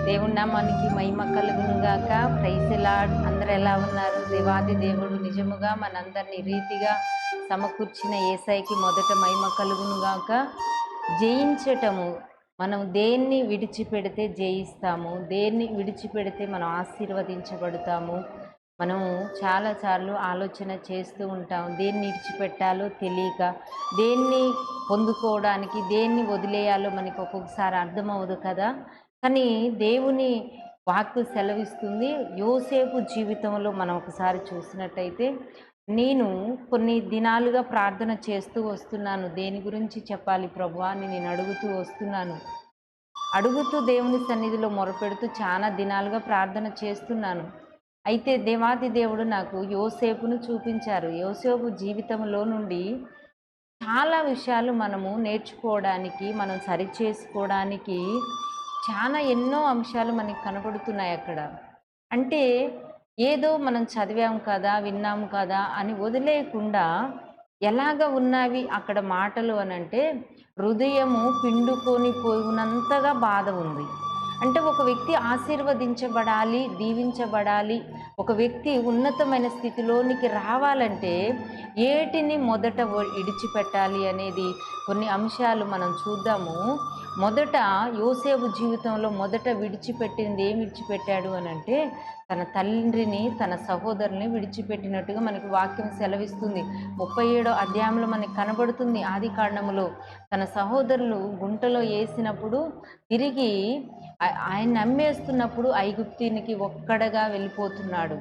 దేవుడి నామానికి మహిమ కలుగును గాక. Praise the lord. అందరూ ఎలా ఉన్నారు? దేవాది దేవుడు నిజముగా మనందరినీ రీతిగా సమకూర్చిన యేసయ్యకి మొదట మహిమ కలుగును గాక. జయించటము, మనం దేన్ని విడిచిపెడితే జయిస్తాము, దేన్ని విడిచిపెడితే మనం ఆశీర్వదించబడతాము. మనము చాలాసార్లు ఆలోచన చేస్తూ ఉంటాం, దేన్ని విడిచిపెట్టాలో తెలియక, దేన్ని పొందుకోవడానికి దేన్ని వదిలేయాలో మనకి ఒక్కొక్కసారి అర్థమవదు కదా. కానీ దేవుని వాక్కు సెలవిస్తుంది. యోసేపు జీవితంలో మనం ఒకసారి చూసినట్టయితే, నేను కొన్ని దినాలుగా ప్రార్థన చేస్తూ వస్తున్నాను. దేని గురించి చెప్పాలి ప్రభువా అని నేను అడుగుతూ వస్తున్నాను. అడుగుతూ దేవుని సన్నిధిలో మొరపెడుతూ చాలా దినాలుగా ప్రార్థన చేస్తున్నాను. అయితే దేవాది దేవుడు నాకు యోసేపును చూపించారు. యోసేపు జీవితంలో నుండి చాలా విషయాలు మనము నేర్చుకోవడానికి, మనం సరిచేసుకోవడానికి చాలా ఎన్నో అంశాలు మనకి కనబడుతున్నాయి అక్కడ. అంటే ఏదో మనం చదివాం కదా, విన్నాము కదా అని వదిలేయకుండా ఎలాగ ఉన్నవి అక్కడ మాటలు అనంటే, హృదయము పిండుకొని పోయినంతగా బాధ ఉంది. అంటే ఒక వ్యక్తి ఆశీర్వదించబడాలి, దీవించబడాలి, ఒక వ్యక్తి ఉన్నతమైన స్థితిలోనికి రావాలంటే ఏటిని మొదట ఇడిచిపెట్టాలి అనేది కొన్ని అంశాలు మనం చూద్దాము. మొదట యోసేపు జీవితంలో మొదట విడిచిపెట్టింది ఏం విడిచిపెట్టాడు అనంటే, తన తండ్రిని, తన సహోదరుని విడిచిపెట్టినట్టుగా మనకి వాక్యం సెలవిస్తుంది. 37వ అధ్యాయంలో మనకి కనబడుతుంది. ఆది కాండములో తన సహోదరులు గుంటలో వేసినప్పుడు తిరిగి ఆయన నమ్మేస్తున్నప్పుడు ఐగుప్తీనికి ఒక్కడగా వెళ్ళిపోతున్నాడు.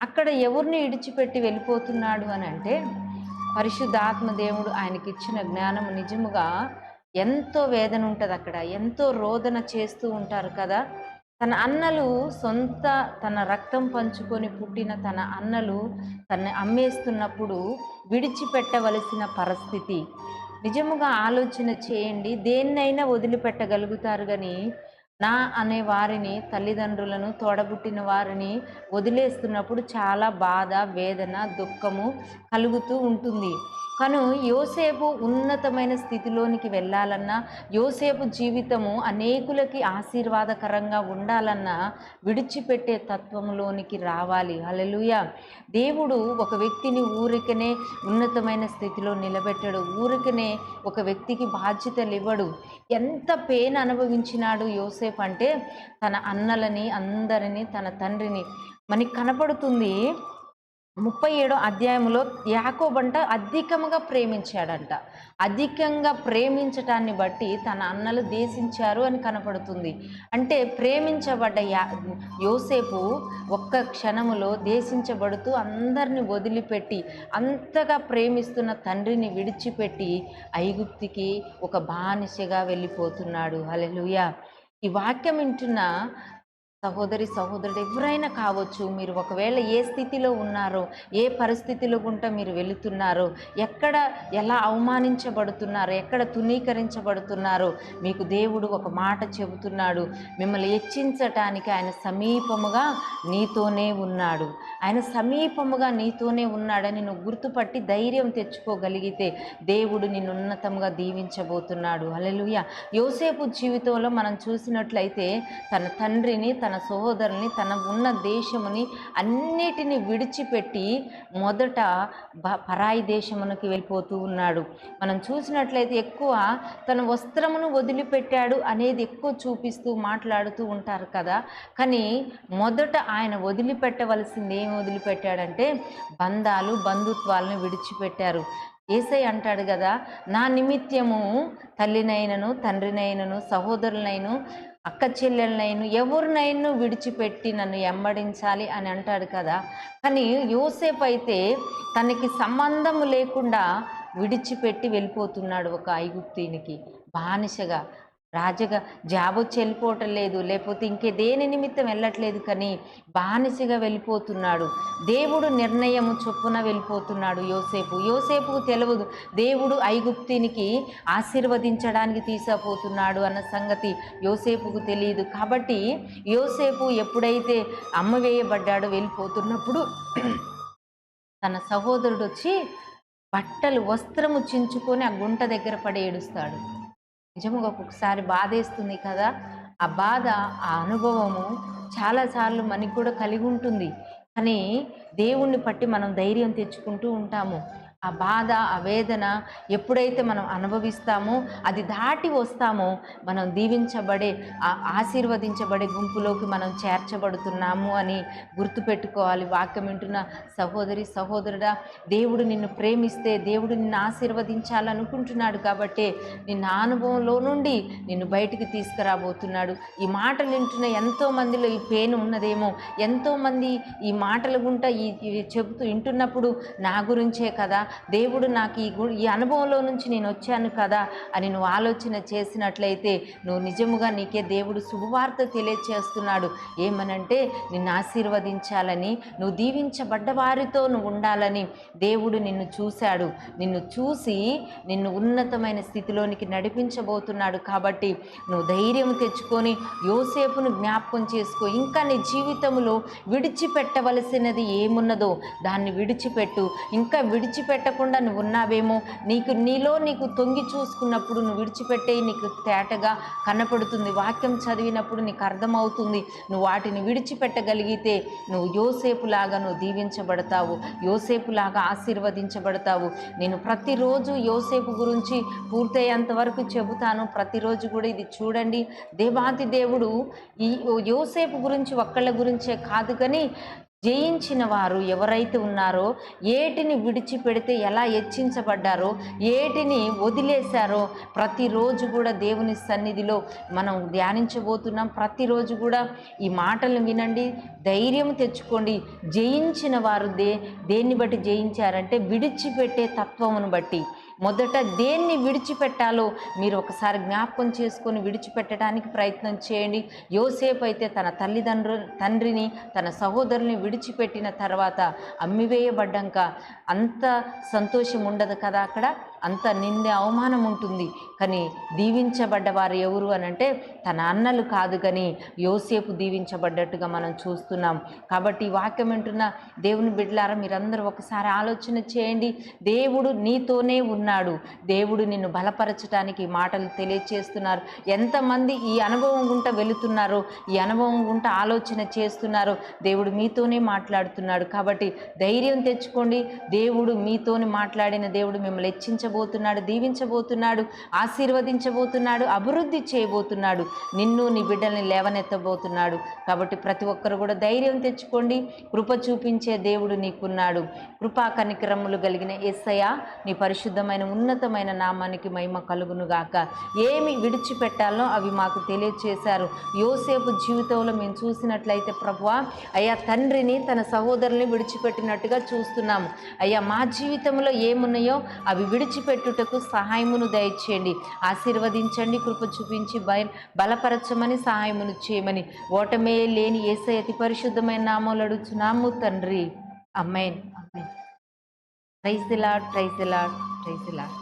అక్కడ ఎవరిని విడిచిపెట్టి వెళ్ళిపోతున్నాడు అని అంటే, పరిశుద్ధాత్మ దేవుడు ఆయనకిచ్చిన జ్ఞానం నిజముగా ఎంతో వేదన ఉంటుంది అక్కడ, ఎంతో రోదన చేస్తూ ఉంటారు కదా. తన అన్నలు తన రక్తం పంచుకొని పుట్టిన తన అన్నలు తనని అమ్మేస్తున్నప్పుడు విడిచిపెట్టవలసిన పరిస్థితి. నిజముగా ఆలోచన చేయండి. దేన్నైనా వదిలిపెట్టగలుగుతారు కానీ నా అనే వారిని, తల్లిదండ్రులను, తోడబుట్టిన వారిని వదిలేస్తున్నప్పుడు చాలా బాధ, వేదన, దుఃఖము కలుగుతూ ఉంటుంది. కానీ యోసేపు ఉన్నతమైన స్థితిలోనికి వెళ్ళాలన్నా, యోసేపు జీవితము అనేకులకి ఆశీర్వాదకరంగా ఉండాలన్నా విడిచిపెట్టే తత్వంలోనికి రావాలి. హల్లెలూయా. దేవుడు ఒక వ్యక్తిని ఊరికనే ఉన్నతమైన స్థితిలో నిలబెట్టడు. ఊరికనే ఒక వ్యక్తికి బాధ్యతలు ఇవ్వడు. ఎంత పెయిన్ అనుభవించినాడు యోసేపు అంటే, తన అన్నలని అందరినీ, తన తండ్రిని మనకి కనపడుతుంది. 37వ అధ్యాయంలో యాకోబంట అధికముగా ప్రేమించాడంట. అధికంగా ప్రేమించటాన్ని బట్టి తన అన్నలు దేశించారు అని కనపడుతుంది. అంటే ప్రేమించబడ్డ యోసేపు ఒక్క క్షణములో దేశించబడుతూ అందరిని వదిలిపెట్టి, అంతగా ప్రేమిస్తున్న తండ్రిని విడిచిపెట్టి ఐగుప్తికి ఒక బానిసగా వెళ్ళిపోతున్నాడు. హల్లెలూయా. ఈ వాక్యం వింటున్న సహోదరి, సహోదరుడు ఎవరైనా కావచ్చు, మీరు ఒకవేళ ఏ స్థితిలో ఉన్నారో, ఏ పరిస్థితిలో గుంట మీరు వెళుతున్నారో, ఎక్కడ ఎలా అవమానించబడుతున్నారో, ఎక్కడ తునీకరించబడుతున్నారో, మీకు దేవుడు ఒక మాట చెబుతున్నాడు. మిమ్మల్ని హెచ్చించటానికి ఆయన సమీపముగా నీతోనే ఉన్నాడు. ఆయన సమీపముగా నీతోనే ఉన్నాడని నువ్వు గుర్తుపట్టి ధైర్యం తెచ్చుకోగలిగితే దేవుడు నిన్ను ఉన్నతంగా దీవించబోతున్నాడు. హల్లెలూయా. యోసేపు జీవితంలో మనం చూసినట్లయితే తన తండ్రిని, తన సహోదరుని, తన ఉన్న దేశముని అన్నిటిని విడిచిపెట్టి మొదట పరాయి దేశమునకి వెళ్ళిపోతూ ఉన్నాడు. మనం చూసినట్లయితే ఎక్కువ తన వస్త్రమును వదిలిపెట్టాడు అనేది ఎక్కువ చూపిస్తూ మాట్లాడుతూ ఉంటారు కదా. కానీ మొదట ఆయన వదిలిపెట్టవలసింది ఏం వదిలిపెట్టాడంటే, బంధాలు, బంధుత్వాలను విడిచిపెట్టారు. యేసయ్య అంటాడు కదా, నా నిమిత్తము తల్లినైనను, తండ్రినైనను, సహోదరులైను, అక్క చెల్లెలనైను ఎవరినైనా విడిచిపెట్టి నన్ను వెంబడించాలి అని అంటాడు కదా. కానీ యోసేపు అయితే తనకి సంబంధము లేకుండా విడిచిపెట్టి వెళ్ళిపోతున్నాడు ఒక ఐగుప్తీనికి బానిసగా. రాజుగా జాబొచ్చి వెళ్ళిపోవటం లేదు, లేకపోతే ఇంకే దేని నిమిత్తం వెళ్ళట్లేదు, కానీ బానిసగా వెళ్ళిపోతున్నాడు. దేవుడు నిర్ణయము చొప్పున వెళ్ళిపోతున్నాడు యోసేపుకు తెలియదు దేవుడు ఐగుప్తినికి ఆశీర్వదించడానికి తీసుకుపోతున్నాడు అన్న సంగతి యోసేపుకు తెలియదు. కాబట్టి యోసేపు ఎప్పుడైతే అమ్మవేయబడ్డాడో వెళ్ళిపోతున్నప్పుడు తన సహోదరుడు వచ్చి బట్టలు, వస్త్రము చించుకొని ఆ గుంట దగ్గర పడి ఏడుస్తాడు. నిజముగా ఒక్కొక్కసారి బాధేస్తుంది కదా. ఆ బాధ, ఆ అనుభవము చాలాసార్లు మనకి కూడా కలిగి ఉంటుంది. కానీ దేవుణ్ణి పట్టి మనం ధైర్యం తెచ్చుకుంటూ ఉంటాము. ఆ బాధ, ఆ వేదన ఎప్పుడైతే మనం అనుభవిస్తామో, అది దాటి వస్తామో, మనం దీవించబడే, ఆశీర్వదించబడే గుంపులోకి మనం చేర్చబడుతున్నాము అని గుర్తుపెట్టుకోవాలి. వాక్యం వింటున్న సహోదరి, సహోదరుడా, దేవుడు నిన్ను ప్రేమిస్తే, దేవుడు నిన్ను ఆశీర్వదించాలనుకుంటున్నాడు కాబట్టి నిన్న అనుభవంలో నుండి నిన్ను బయటికి తీసుకురాబోతున్నాడు. ఈ మాటలు వింటున్న ఎంతో మందిలో ఈ పెయిన్ ఉన్నదేమో, ఎంతోమంది ఈ మాటల గుంట ఇవి చెబుతూ వింటున్నప్పుడు నా గురించే కదా, దేవుడు నాకు ఈ అనుభవంలో నుంచి నేను వచ్చాను కదా అని నువ్వు ఆలోచన చేసినట్లయితే నువ్వు నిజముగా నీకే దేవుడు శుభవార్త తెలియచేస్తున్నాడు. ఏమనంటే నిన్ను ఆశీర్వదించాలని, నువ్వు దీవించబడ్డ వారితో నువ్వు ఉండాలని దేవుడు నిన్ను చూశాడు. నిన్ను చూసి నిన్ను ఉన్నతమైన స్థితిలోనికి నడిపించబోతున్నాడు. కాబట్టి నువ్వు ధైర్యం తెచ్చుకొని యోసేపును జ్ఞాపకం చేసుకో. ఇంకా నీ జీవితంలో విడిచిపెట్టవలసినది ఏమున్నదో దాన్ని విడిచిపెట్టు. ఇంకా విడిచిపెట్టకుండా నువ్వు ఉన్నావేమో, నీకు తొంగి చూసుకున్నప్పుడు నువ్వు విడిచిపెట్టే నీకు తేటగా కనపడుతుంది. వాక్యం చదివినప్పుడు నీకు అర్థమవుతుంది. నువ్వు వాటిని విడిచిపెట్టగలిగితే నువ్వు యోసేపులాగా నువ్వు దీవించబడతావు, యోసేపులాగా ఆశీర్వదించబడతావు. నేను ప్రతిరోజు యోసేపు గురించి పూర్తయ్యేంత వరకు చెబుతాను. ప్రతిరోజు కూడా ఇది చూడండి. దేవాది దేవుడు ఈ యోసేపు గురించి ఒక్కళ్ళ గురించే కాదు, కానీ జయించిన వారు ఎవరైతే ఉన్నారో, ఏటిని విడిచిపెడితే ఎలా హెచ్చించబడ్డారో, ఏటిని వదిలేశారో ప్రతిరోజు కూడా దేవుని సన్నిధిలో మనం ధ్యానించబోతున్నాం. ప్రతిరోజు కూడా ఈ మాటలు వినండి, ధైర్యం తెచ్చుకోండి. జయించిన వారు దేన్ని బట్టి జయించారంటే విడిచిపెట్టే తత్వమును బట్టి. మొదట దేన్ని విడిచిపెట్టాలో మీరు ఒకసారి జ్ఞాపకం చేసుకొని విడిచిపెట్టడానికి ప్రయత్నం చేయండి. యోసేపు అయితే తన తండ్రిని, తన సహోదరుని విడిచిపెట్టిన తర్వాత అమ్మివేయబడ్డాక అంత సంతోషం ఉండదు కదా, అక్కడ అంత నింద అవమానం ఉంటుంది. కానీ దీవించబడ్డ వారు ఎవరు అనంటే తన అన్నలు కాదు, కానీ యోసేపు దీవించబడ్డట్టుగా మనం చూస్తున్నాం. కాబట్టి ఈ వాక్యం వింటున్న దేవుని బిడ్డలారా, మీరందరూ ఒకసారి ఆలోచన చేయండి. దేవుడు నీతోనే ఉన్నాడు. దేవుడు నిన్ను బలపరచడానికి మాటలు తెలియచేస్తున్నారు. ఎంతమంది ఈ అనుభవం గుంట వెళుతున్నారో, ఈ అనుభవం గుంట ఆలోచన చేస్తున్నారో, దేవుడు మీతోనే మాట్లాడుతున్నాడు. కాబట్టి ధైర్యం తెచ్చుకోండి. దేవుడు మీతోని మాట్లాడిన దేవుడు మిమ్మల్ని హెచ్చించబోతున్నాడు, దీవించబోతున్నాడు, ఆశీర్వదించబోతున్నాడు, అభివృద్ధి చేయబోతున్నాడు. నిన్ను నీ బిడ్డల్ని లేవనెత్తబోతున్నాడు. కాబట్టి ప్రతి ఒక్కరు కూడా ధైర్యం తెచ్చుకోండి. కృప చూపించే దేవుడు నీకున్నాడు. కృపా కనికరములు కలిగిన యేసయ్య, నీ పరిశుద్ధమైన ఉన్నతమైన నామానికి మహిమ కలుగునుగాక. ఏమి విడిచిపెట్టాలో అవి మాకు తెలియచేశారు. యోసేపు జీవితంలో మేము చూసినట్లయితే ప్రభువా, అయ్యా తండ్రిని, తన సహోదరుని విడిచిపెట్టినట్టుగా చూస్తున్నాము. అయ్యా మా జీవితంలో ఏమున్నాయో అవి విడిచిపెట్టుటకు సహాయమును దయచేయండి, ఆశీర్వదించండి, కృప చూపించి బలపరచమని సహాయమును చేయమని ఓటమే లేని యేసయ్య అతి పరిశుద్ధమైన నామములో అడుగుచున్నాము తండ్రి. ఆమేన్. ఆమేన్. Praise the lord, praise the lord, praise the lord.